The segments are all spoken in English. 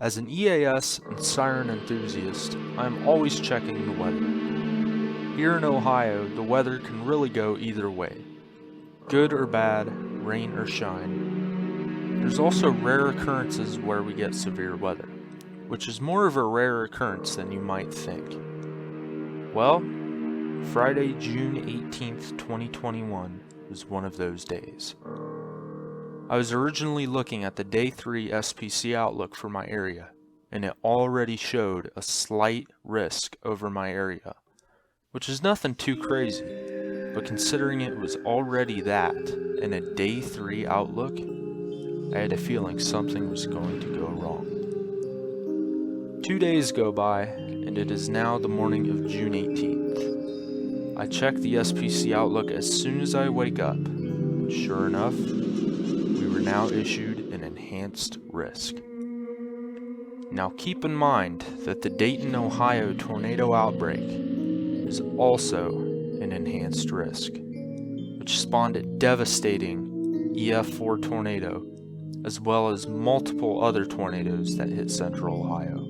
As an EAS and siren enthusiast, I am always checking the weather. Here in Ohio, the weather can really go either way. Good or bad, rain or shine. There's also rare occurrences where we get severe weather, which is more of a rare occurrence than you might think. Well, Friday, June 18th, 2021 was one of those days. I was originally looking at the Day 3 SPC outlook for my area, and it already showed a slight risk over my area, which is nothing too crazy, but considering it was already that in a Day 3 outlook, I had a feeling something was going to go wrong. 2 days go by, and it is now the morning of June 18th. I check the SPC outlook as soon as I wake up, and sure enough, we were now issued an enhanced risk. Now keep in mind that the Dayton, Ohio tornado outbreak is also an enhanced risk, which spawned a devastating EF4 tornado, as well as multiple other tornadoes that hit central Ohio.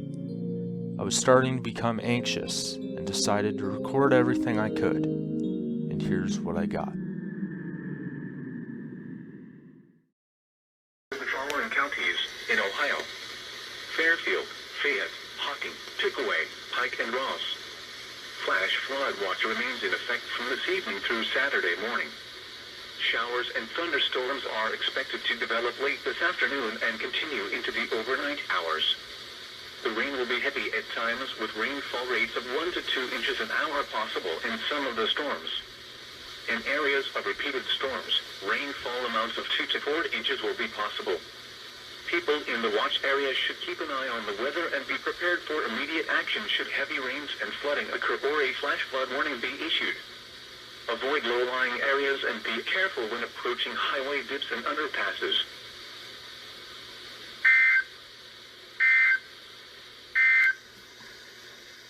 I was starting to become anxious and decided to record everything I could, and here's what I got. The following counties in Ohio: Fairfield, Fayette, Hocking, Pickaway, Pike, and Ross. Flash flood watch remains in effect from this evening through Saturday morning. Showers and thunderstorms are expected to develop late this afternoon and continue into the overnight hours. The rain will be heavy at times, with rainfall rates of 1 to 2 inches an hour possible in some of the storms. In areas of repeated storms, rainfall amounts of 2 to 4 inches will be possible. People in the watch area should keep an eye on the weather and be prepared for immediate action should heavy rains and flooding occur or a flash flood warning be issued. Avoid low-lying areas and be careful when approaching highway dips and underpasses.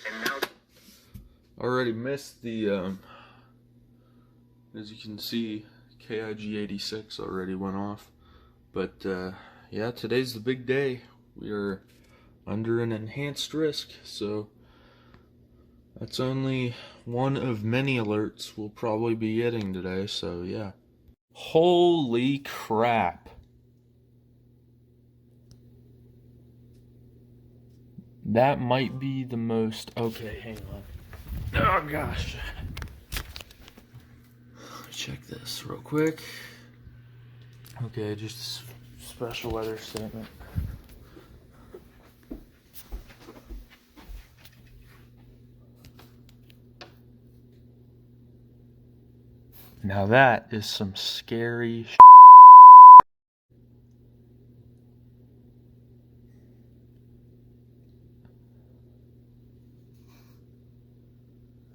And now, Already missed the, as you can see, KIG 86 already went off. But, yeah, today's the big day. We are under an enhanced risk, so that's only one of many alerts we'll probably be getting today, so yeah. Holy crap. That might be the most... Okay, hang on. Oh gosh. Check this real quick. Okay, just a special weather statement. Now that is some scary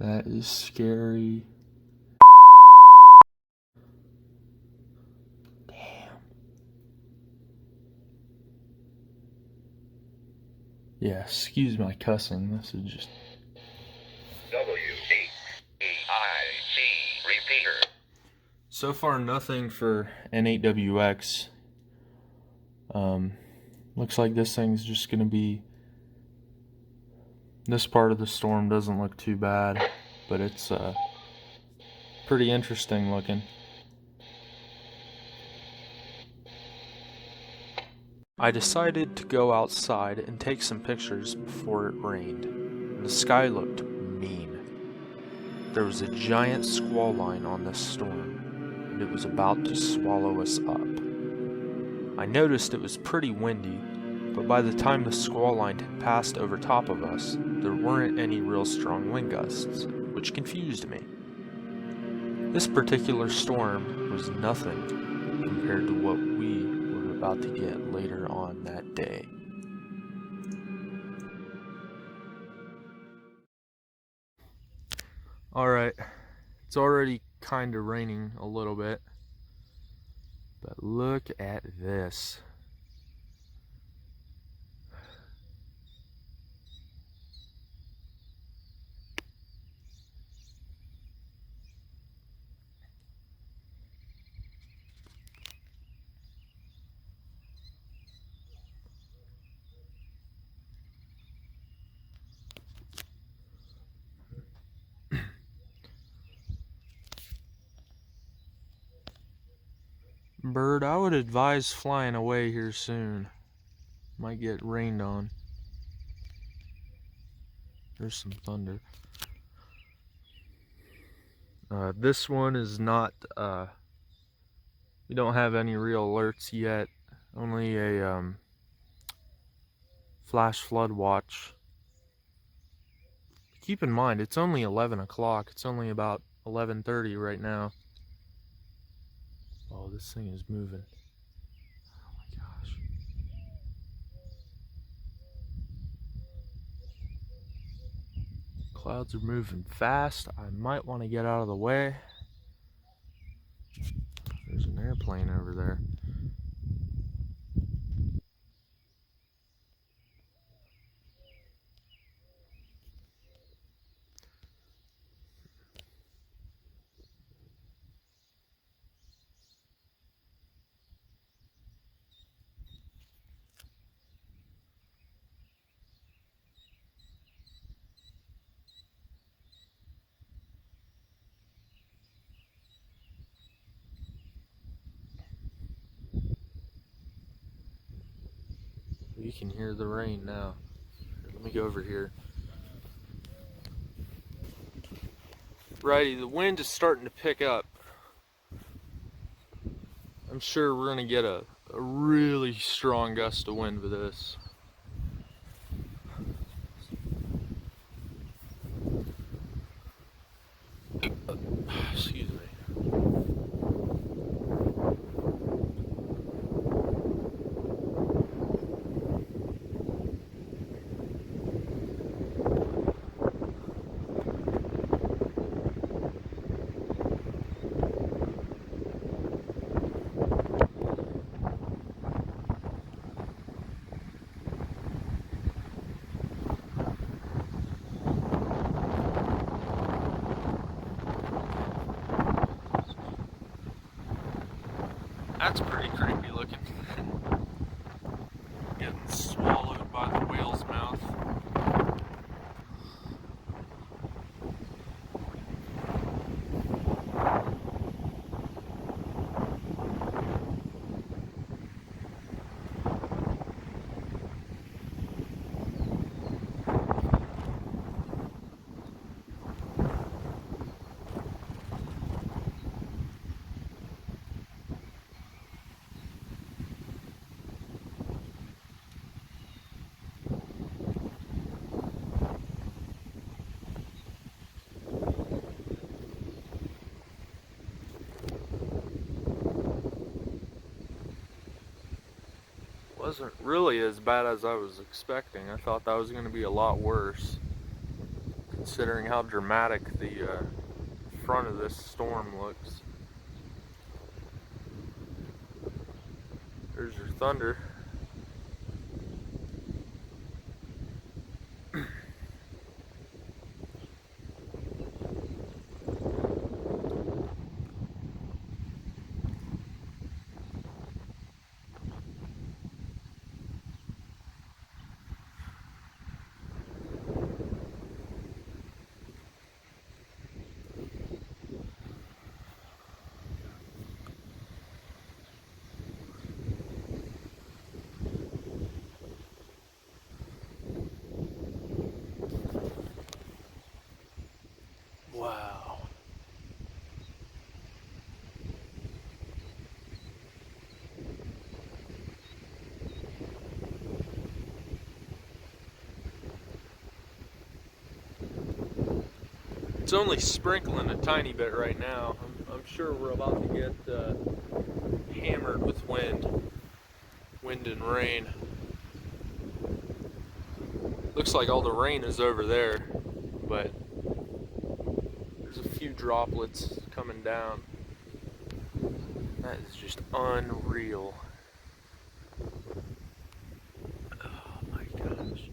That is scary. Damn. Yeah, excuse my cussing. This is just... WEAIC repeater. So far, nothing for N8WX. Looks like this thing's just gonna be... This part of the storm doesn't look too bad, but it's pretty interesting looking. I decided to go outside and take some pictures before it rained, and the sky looked mean. There was a giant squall line on this storm, and it was about to swallow us up. I noticed it was pretty windy, but by the time the squall line had passed over top of us, there weren't any real strong wind gusts, which confused me. This particular storm was nothing compared to what we were about to get later on that day. Alright, it's already kind of raining a little bit, but look at this. Bird, I would advise flying away here soon. Might get rained on. There's some thunder. This one is not, we don't have any real alerts yet. Only a flash flood watch. Keep in mind, it's only 11 o'clock. It's only about 11:30 right now. Oh, this thing is moving. Oh my gosh. Clouds are moving fast. I might want to get out of the way. There's an airplane over there. You can hear the rain now. Let me go over here. Righty, the wind is starting to pick up. I'm sure we're gonna get a really strong gust of wind with this. Excuse me. That's pretty creepy looking. Getting swallowed by the whale's mouth. Wasn't really as bad as I was expecting. I thought that was going to be a lot worse, considering how dramatic the front of this storm looks. There's your thunder. Wow. It's only sprinkling a tiny bit right now. I'm sure we're about to get hammered with wind and rain. Looks like all the rain is over there, but there's a few droplets coming down. That is just unreal. Oh my gosh.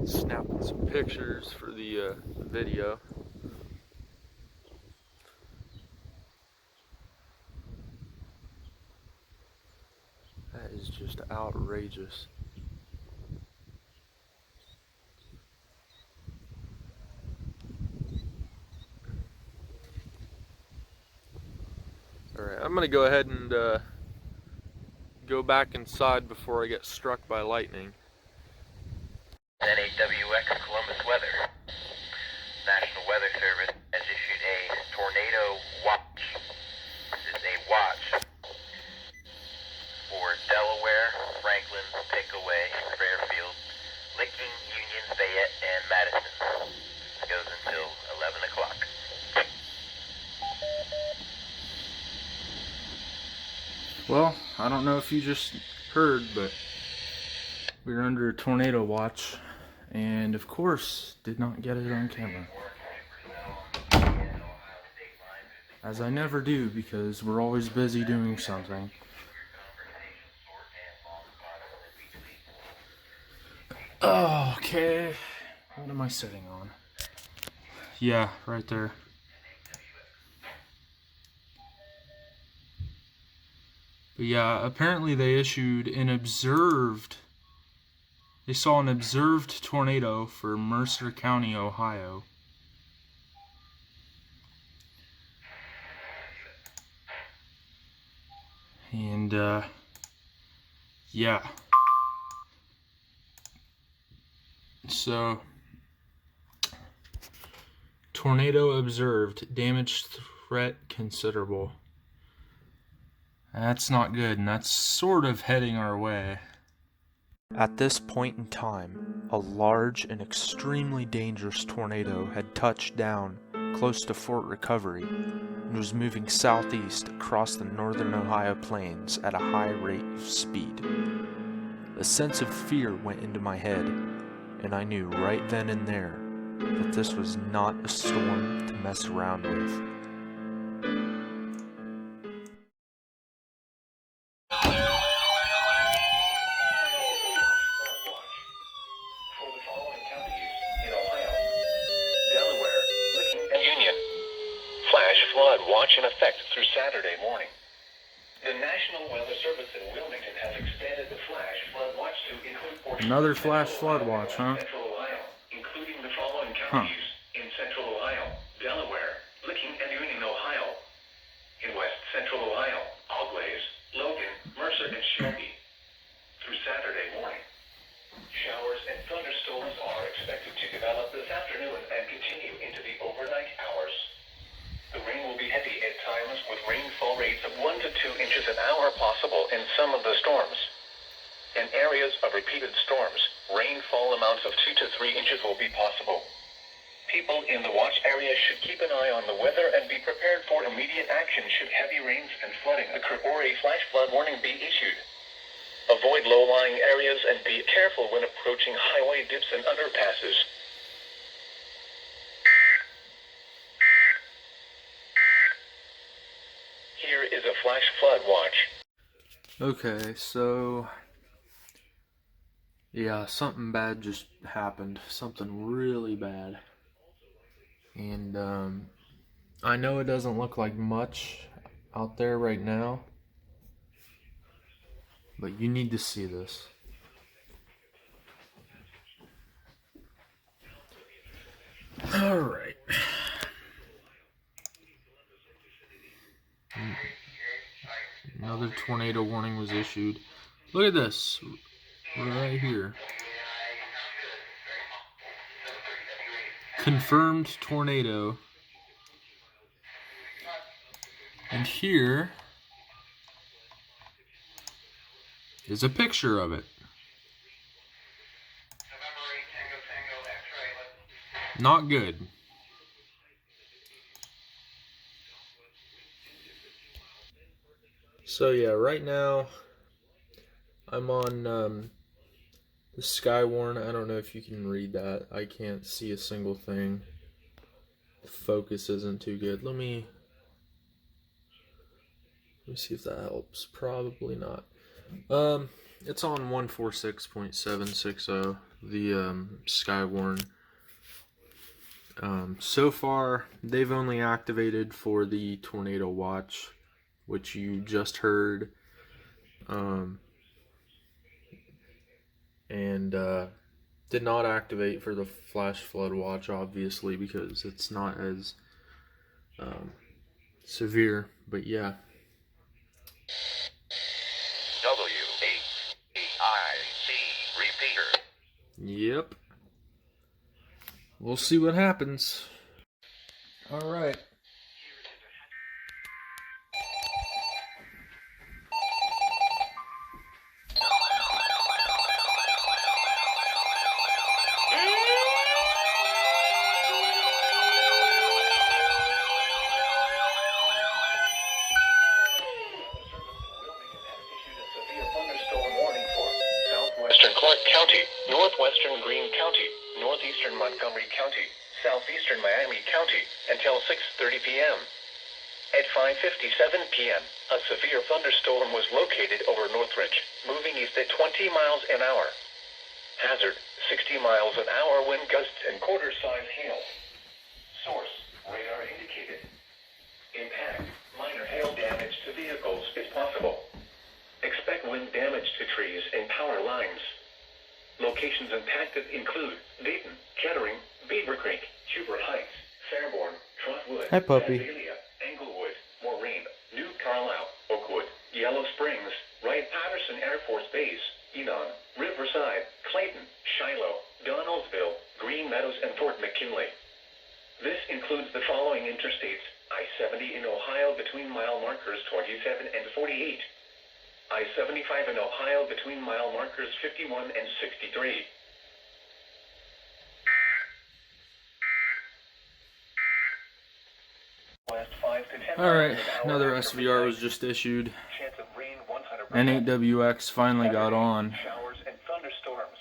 Snapping some pictures for the video. That is just outrageous. Alright, I'm gonna go ahead and go back inside before I get struck by lightning. NAWX Columbus Weather. National Weather Service has issued a tornado watch. This is a watch for Delaware, Franklin, Pickaway, Fairfield, Licking, Union, Fayette, and Madison. This goes until 11 o'clock. Well, I don't know if you just heard, but we're under a tornado watch, and of course, did not get it on camera. As I never do, because we're always busy doing something. Oh, okay. What am I sitting on? Yeah, right there. But yeah, apparently they saw an observed tornado for Mercer County, Ohio. And, yeah. So, tornado observed, damage threat considerable. That's not good, and that's sort of heading our way. At this point in time, a large and extremely dangerous tornado had touched down close to Fort Recovery and was moving southeast across the northern Ohio plains at a high rate of speed. A sense of fear went into my head, and I knew right then and there that this was not a storm to mess around with. Flood watch in effect through Saturday morning. The National Weather Service in Wilmington has expanded the flash flood watch to include portions Another of flash Central flood Ohio watch, huh? and Central Ohio, including the following counties in Central Ohio: Delaware, Licking, and Union, Ohio. In West Central Ohio, Auglaize, Logan, Mercer, and Shelby. Through Saturday morning, showers and thunderstorms are expected to develop this afternoon and continue into the overnight hours. The rain will be heavy at times, with rainfall rates of 1 to 2 inches an hour possible in some of the storms. In areas of repeated storms, rainfall amounts of 2 to 3 inches will be possible. People in the watch area should keep an eye on the weather and be prepared for immediate action should heavy rains and flooding occur or a flash flood warning be issued. Avoid low-lying areas and be careful when approaching highway dips and underpasses. Here is a flash flood watch. Okay, so yeah, something bad just happened. Something really bad. And I know it doesn't look like much out there right now, but you need to see this. All right. Another tornado warning was issued. Look at this right here. Confirmed tornado. And here is a picture of it. Not good. So yeah, right now I'm on the Skywarn. I don't know if you can read that. I can't see a single thing. The focus isn't too good. Let me see if that helps. Probably not. It's on 146.760, the Skywarn. So far, they've only activated for the tornado watch, which you just heard, and did not activate for the flash flood watch, obviously, because it's not as severe. But yeah. WAEIC repeater. Yep. We'll see what happens. All right. Southwestern Clark County, northwestern Greene County, northeastern Montgomery County, southeastern Miami County, until 6:30 p.m. At 5:57 p.m., a severe thunderstorm was located over Northridge, moving east at 20 miles an hour. Hazard, 60 miles an hour wind gusts and quarter-size hail. Source, radar indicated. Impact, minor hail damage to vehicles is possible. Expect wind damage to trees and power lines. Locations impacted include Dayton, Kettering, Beaver Creek, Huber Heights, Fairborn, Trotwood, Hi, puppy. Vandalia, Englewood, Moraine, New Carlisle, Oakwood, Yellow Springs, Wright-Patterson Air Force Base, Enon, Riverside, Clayton, Shiloh, Donaldsville, Green Meadows, and Fort McKinley. This includes the following interstates: I-70 in Ohio between mile markers 27 and 48. I-75 in Ohio between mile markers 51 and 63. West 5 to 10 Alright, miles an hour another after SVR was midnight. just issued. Chance of rain 100%. N8WX finally got on. Showers and thunderstorms.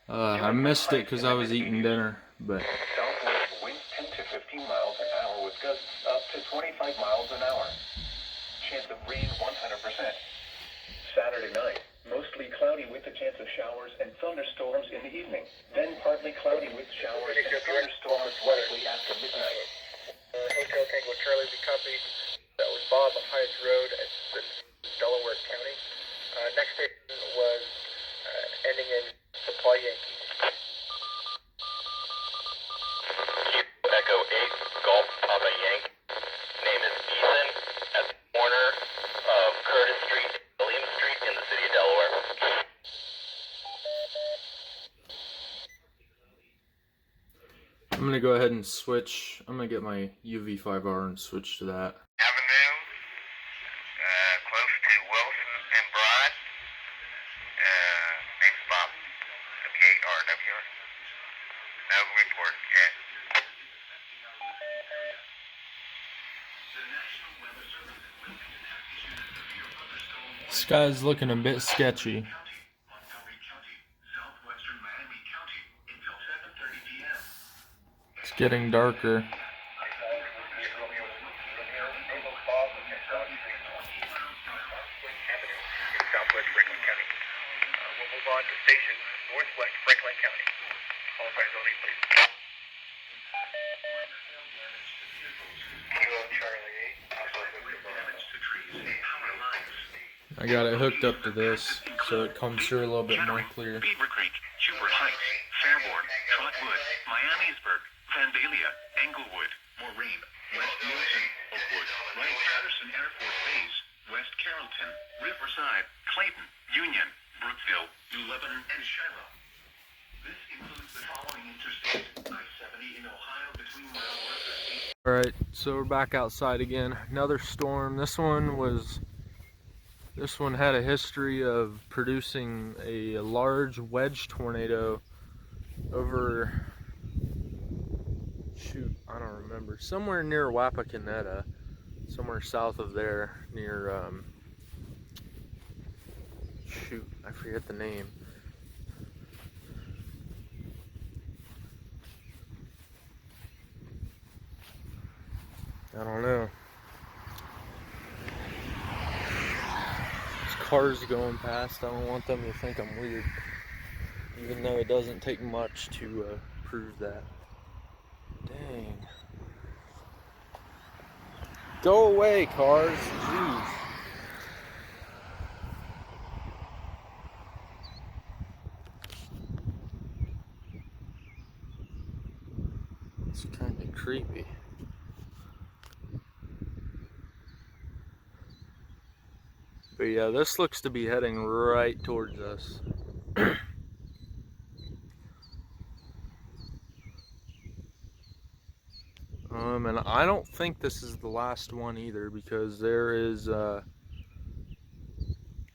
I missed it because I was eating dinner, but Southwest winds 10 to 15 miles an hour with gusts up to 25 miles an hour. Chance of rain 100%. Saturday night, mostly cloudy with a chance of showers and thunderstorms in the evening. Then partly cloudy with showers and thunderstorms likely after midnight. Hotel Tango Charlie, we copied. That was Bob on Heights Road at Delaware County. Next station was ending in Supply Yankee. Echo 8, Golf Papa Yank. Name is Ethan at the corner of Curtis Street and William Street in the city of Delaware. I'm gonna go ahead and switch. I'm gonna get my UV5R and switch to that. Avenue, close to Wilson and Broad. Name's Bob. WARWR. No report yet. Sky's looking a bit sketchy. Montgomery County, southwestern Miami County until 7:30 p.m. It's getting darker. Southwest Franklin County. We'll move on to station Northwest Franklin County. Followed by zoning, please. Kilo Charlie 8. I got it hooked up to this, so it comes through a little bit more clear. Beaver Creek, Huber Heights, Fairborn, Trotwood, Miamisburg, Vandalia, Englewood, Moraine, West Wilson, Oakwood, Wright-Patterson Air Force Base, West Carrollton, Riverside, Clayton, Union, Brookville, New Lebanon, and Shiloh. This includes the following interstates: I-70 in Ohio between mile markers 8. Alright, so we're back outside again. Another storm. This one had a history of producing a large wedge tornado over, shoot, I don't remember, somewhere near Wapakoneta, somewhere south of there, near, shoot, I forget the name. I don't know. It's cars going past. I don't want them to think I'm weird, even though it doesn't take much to prove that. Dang. Go away, cars. Jeez. It's kind of creepy. But yeah, this looks to be heading right towards us. And I don't think this is the last one either, because there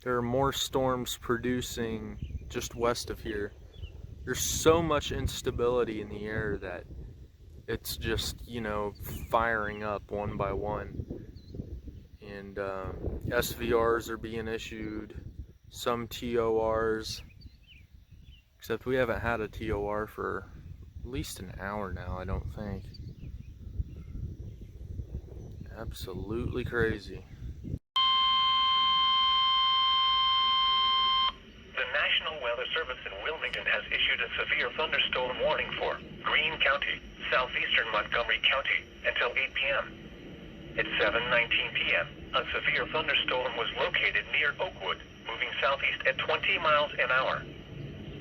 are more storms producing just west of here. There's so much instability in the air that it's just, firing up one by one. And SVRs are being issued, some TORs, except we haven't had a TOR for at least an hour now, I don't think. Absolutely crazy. The National Weather Service in Wilmington has issued a severe thunderstorm warning for Greene County, southeastern Montgomery County, until 8 p.m. At 7:19 p.m., a severe thunderstorm was located near Oakwood, moving southeast at 20 miles an hour.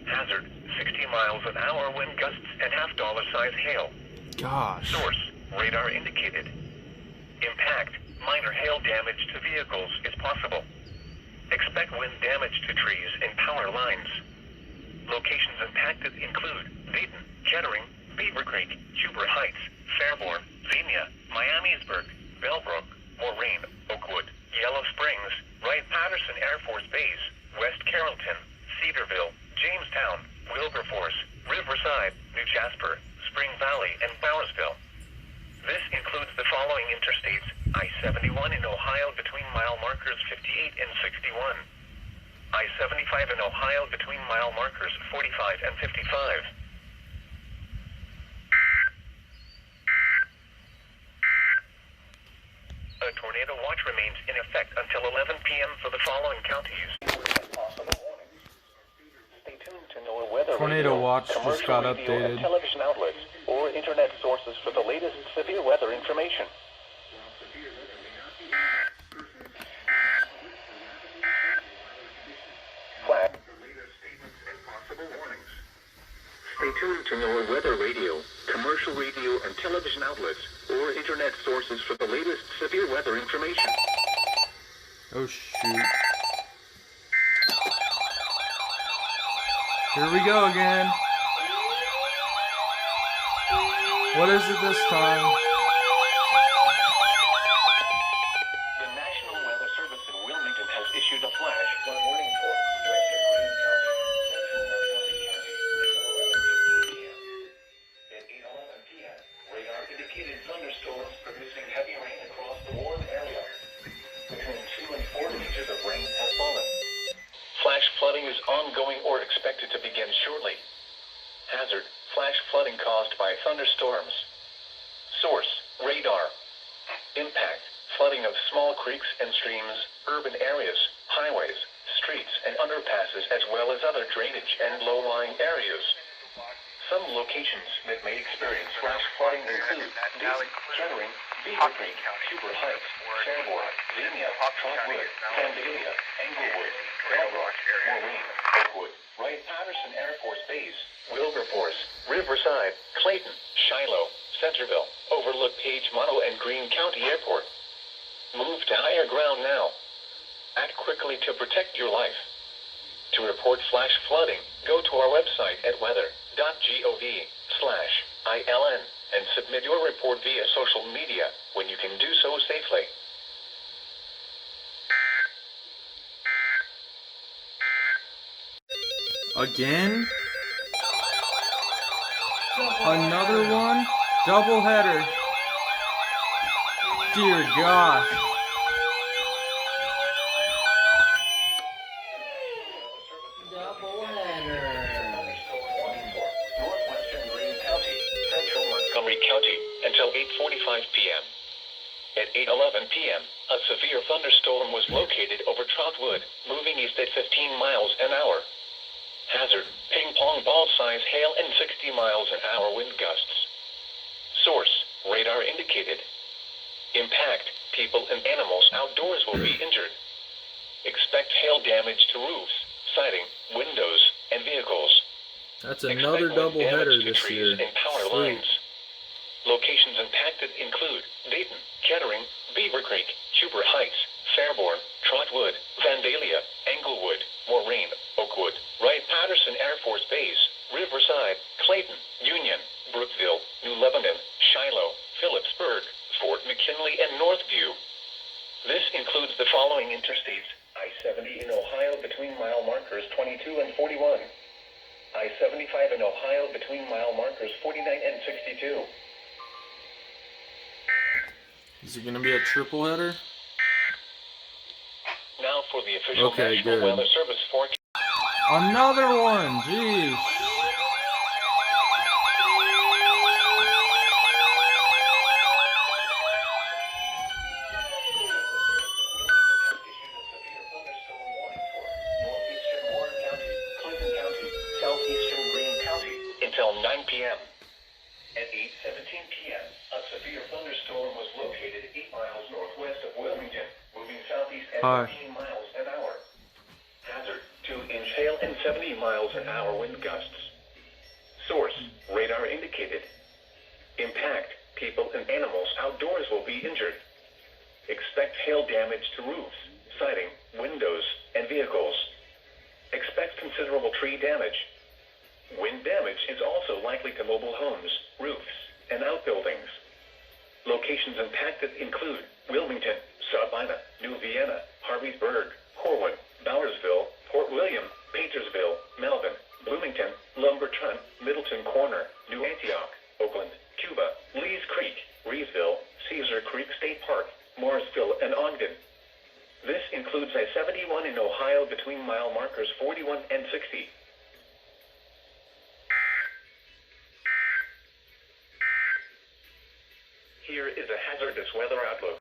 Hazard, 60 miles an hour wind gusts and half-dollar-size hail. Gosh. Source, radar indicated. Impact, minor hail damage to vehicles is possible. Expect wind damage to trees and power lines. Locations impacted include Dayton, Kettering, Beaver Creek, Huber Heights, Fairborn, Xenia, Miamisburg, Bellbrook, Moraine, Oakwood, Yellow Springs, Wright-Patterson Air Force Base, West Carrollton, Cedarville, Jamestown, Wilberforce, Riverside, New Jasper, Spring Valley, and Bowersville. This includes the following interstates: I-71 in Ohio between mile markers 58 and 61. I-75 in Ohio between mile markers 45 and 55. A tornado watch remains in effect until 11 p.m. for the following counties. Stay tuned to NOAA Weather Tornado Radio, watch just commercial got radio updated. and television outlets, or internet sources for the latest severe weather information. Flag. Stay tuned to NOAA Weather Radio, commercial radio and television outlets, or internet sources for the latest severe weather information. Oh shoot. Here we go again. What is it this time? The National Weather Service in Wilmington has issued a flash flood warning for west of Greene County, central Montgomery County, until 11 p.m. At 8:11 p.m., radar indicated thunderstorms producing heavy rain across the warm area. Between 2 and 4 inches of rain have fallen. Flash flooding is ongoing or expected to begin shortly. Hazard, flash flooding caused by thunderstorms. Source, radar. Impact, flooding of small creeks and streams, urban areas, highways, streets and underpasses, as well as other drainage and low-lying areas. Some locations that may experience flash flooding include Dayton, Kettering, Beaver Creek, Huber Heights, Fairborn, Xenia, Trotwood, Vandalia, Englewood, Bellbrook, Moraine, Oakwood, Wright-Patterson Air Force Base, Wilberforce, Riverside, Clayton, Shiloh, Centerville, Overlook Page Model, and Greene County Airport. Move to higher ground now. Act quickly to protect your life. To report flash flooding, go to our website at weather.gov/ILN and submit your report via social media when you can do so safely. Again? Another one? Double header. Dear gosh. Double header. Northwestern Greene County, central Montgomery County, until 8:45 p.m. At 8:11 p.m., A severe thunderstorm was located over Trotwood, moving east at 15 miles an hour. Hazard, ping pong ball size hail and 60 miles an hour wind gusts. Source, radar indicated. Impact, people and animals outdoors will be injured. Expect hail damage to roofs, siding, windows, and vehicles. That's another double header this year. And power Sweet. lines. Locations impacted include Dayton, Kettering, Beaver Creek, Huber Heights, Fairborn, Trotwood, Vandalia, Englewood, Moraine, Oakwood, Wright-Patterson Air Force Base, Riverside, Clayton, Union, Brookville, New Lebanon, Shiloh, Phillipsburg, Fort McKinley, and Northview. This includes the following interstates: I-70 in Ohio between mile markers 22 and 41. I-75 in Ohio between mile markers 49 and 62. Is it going to be a triple header? Now for the official Okay, National good. Weather Service forecast. Another one! Jeez. Until 9 p.m. At 8:17 p.m., a severe thunderstorm was located 8 miles northwest of Wilmington, moving southeast at Hi. 15 miles an hour. Hazard, 2-inch hail and 70 miles an hour wind gusts. Source, radar indicated. Impact, people and animals outdoors will be injured. Expect hail damage to roofs, siding, windows, and vehicles. Expect considerable tree damage. Wind damage is also likely to mobile homes, roofs, and outbuildings. Locations impacted include Wilmington, Sabina, New Vienna, Harveysburg, Corwin, Bowersville, Port William, Paintersville, Melvin, Bloomington, Lumberton, Middleton Corner, New Antioch, Oakland, Cuba, Lees Creek, Reesville, Cedar Creek State Park, Morrisville, and Ogden. This includes I-71 in Ohio between mile markers 41 and 60. Here is a hazardous weather outlook.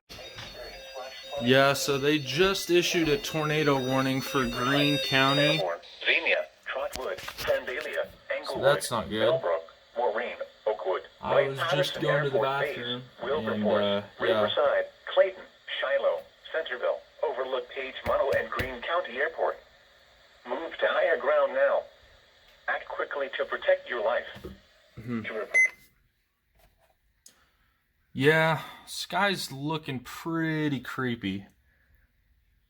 Yeah, so they just issued a tornado warning for Greene County. Xenia, Trotwood, Vandalia, Englewood, that's not good. Millbrook, Moraine, Oakwood, I was Wright-Patterson just going to the Air Force Base, bathroom, Wilberforce, and, yeah. Riverside, Clayton, Shiloh, Centerville, Overlook Page Munnell, and Greene County Airport. Move to higher ground now. Act quickly to protect your life. Yeah, sky's looking pretty creepy.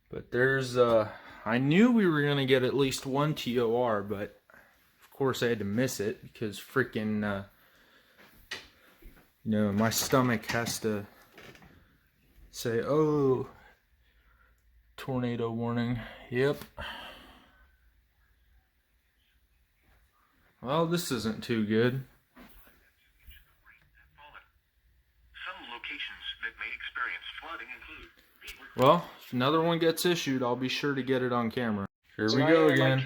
But there's, I knew we were going to get at least one TOR, but of course I had to miss it because freaking, my stomach has to say, oh, tornado warning. Yep. Well, this isn't too good. Some locations that may experience flooding include Well, if another one gets issued, I'll be sure to get it on camera. Here we go again.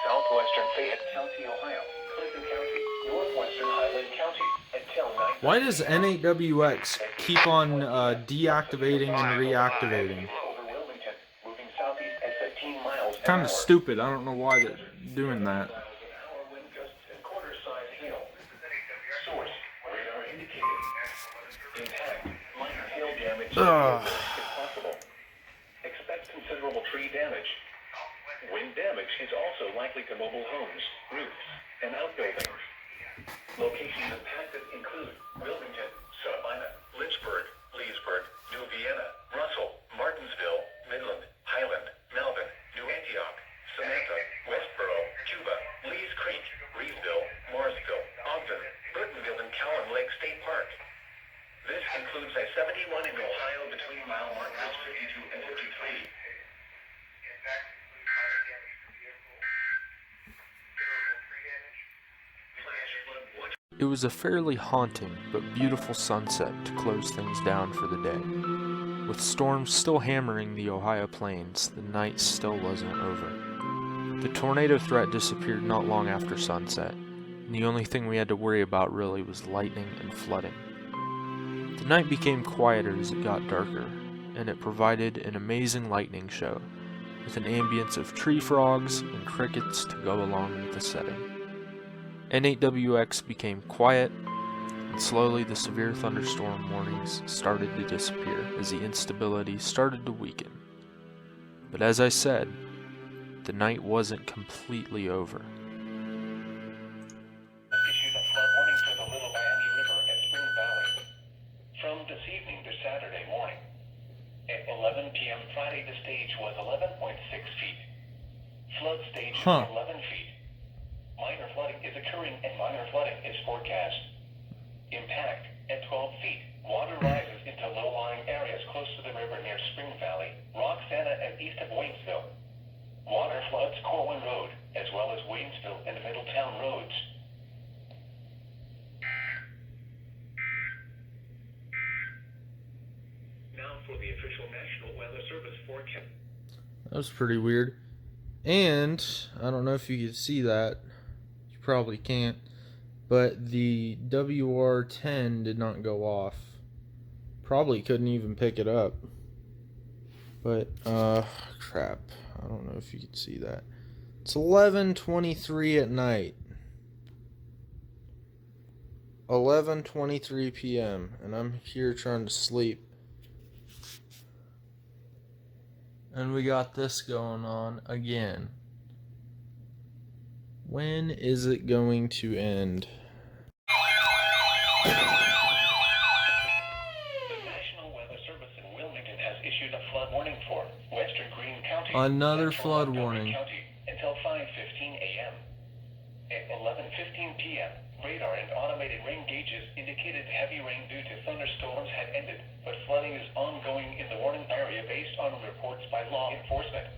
Southwestern Fayette County, Ohio, Clinton County, Northwestern Highland County, until 9. Why does N8WX keep on deactivating and reactivating? Kind of stupid. I don't know why they're doing that. Ugh. Expect considerable tree damage. Wind damage is also likely to mobile homes, roofs, and outbuildings. Locations impacted include Wilmington, Sabina, Lynchburg, Leesburg, New Vienna, Russell, Martinsville, Midland, Highland, Melvin, New Antioch, Samantha, Westboro, Cuba, Lees Creek, Reesville, Morrisville, Ogden, Burtonville, and Cowan Lake State Park. This includes I-71 in Ohio between mile markers 52 and 53. It was a fairly haunting but beautiful sunset to close things down for the day. With storms still hammering the Ohio plains, the night still wasn't over. The tornado threat disappeared not long after sunset, and the only thing we had to worry about really was lightning and flooding. The night became quieter as it got darker, and it provided an amazing lightning show, with an ambience of tree frogs and crickets to go along with the setting. N8WX became quiet, and slowly the severe thunderstorm warnings started to disappear as the instability started to weaken. But as I said, the night wasn't completely over. Issued a flood warning for the Little Miami River at Spring Valley from this evening to Saturday morning. At 11 p.m. Friday, the stage was 11.6 feet. Flood stage is 11 feet. Minor flooding is occurring and minor flooding is forecast. Impact at 12 feet. Water rises into low-lying areas close to the river near Spring Valley, Roxana, and east of Waynesville. Water floods Corwin Road, as well as Waynesville and Middletown roads. Now for the official National Weather Service forecast. That was pretty weird. And I don't know if you can see that. You probably can't. But the WR10 did not go off. Probably couldn't even pick it up. But, crap. I don't know if you can see that. It's 11:23 at night. 11:23 p.m. And I'm here trying to sleep. And we got this going on again. When is it going to end? The National Weather Service in Wilmington has issued a flood warning for western Greene County. Another Central flood Montgomery warning. County until 5:15 a.m. At 11:15 p.m., radar and automated rain gauges indicated heavy rain due to thunderstorms had ended, but flooding is ongoing in the warning area based on reports by law enforcement.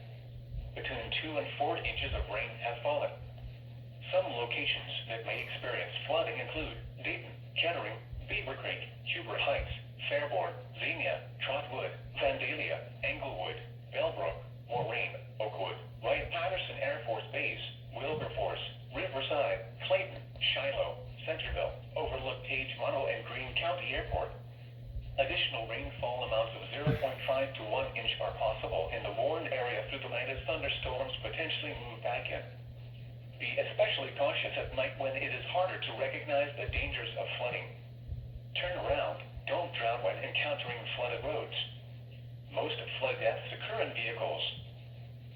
Between 2 and 4 inches of rain have fallen. Some locations that may experience flooding include Dayton, Kettering, Beaver Creek, Huber Heights, Fairborn, Xenia, Trotwood, Vandalia, Englewood, Bellbrook, Moraine, Oakwood, Wright-Patterson Air Force Base, Wilberforce, Riverside, Clayton, Shiloh, Centerville, Overlook, Page, Monroe, and Greene County Airport. Additional rainfall amounts of 0.5 to 1 inch are possible in the warned area through the night as thunderstorms potentially move back in. Be especially cautious at night when it is harder to recognize the dangers of flooding. Turn around, don't drown when encountering flooded roads. Most flood deaths occur in vehicles.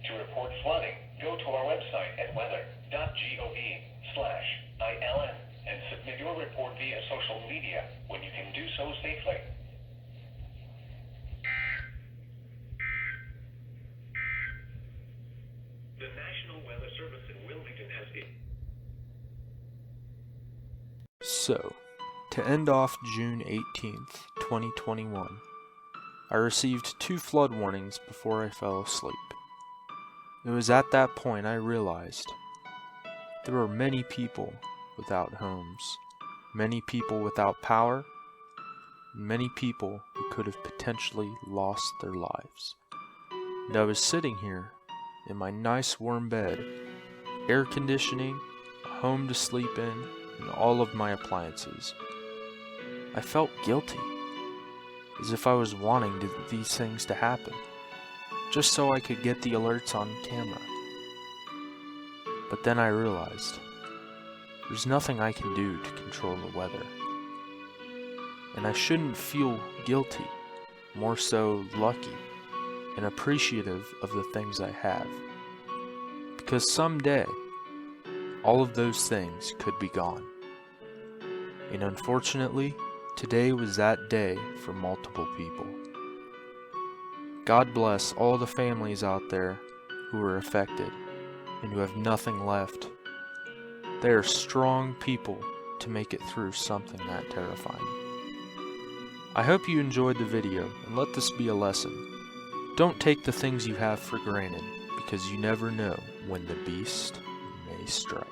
To report flooding, go to our website at weather.gov/ILN and submit your report via social media when you can do so safely. The National Weather Service in Wilmington has So, to end off June 18th, 2021, I received 2 flood warnings before I fell asleep. It was at that point I realized there are many people without homes, many people without power, and many people who could have potentially lost their lives. And I was sitting here in my nice warm bed, air conditioning, a home to sleep in, and all of my appliances. I felt guilty, as if I was wanting these things to happen, just so I could get the alerts on camera. But then I realized, there's nothing I can do to control the weather. And I shouldn't feel guilty, more so lucky and appreciative of the things I have. Because someday, all of those things could be gone. And unfortunately, today was that day for multiple people. God bless all the families out there who were affected and who have nothing left. They are strong people to make it through something that terrifying. I hope you enjoyed the video, and let this be a lesson. Don't take the things you have for granted, because you never know when the beast may strike.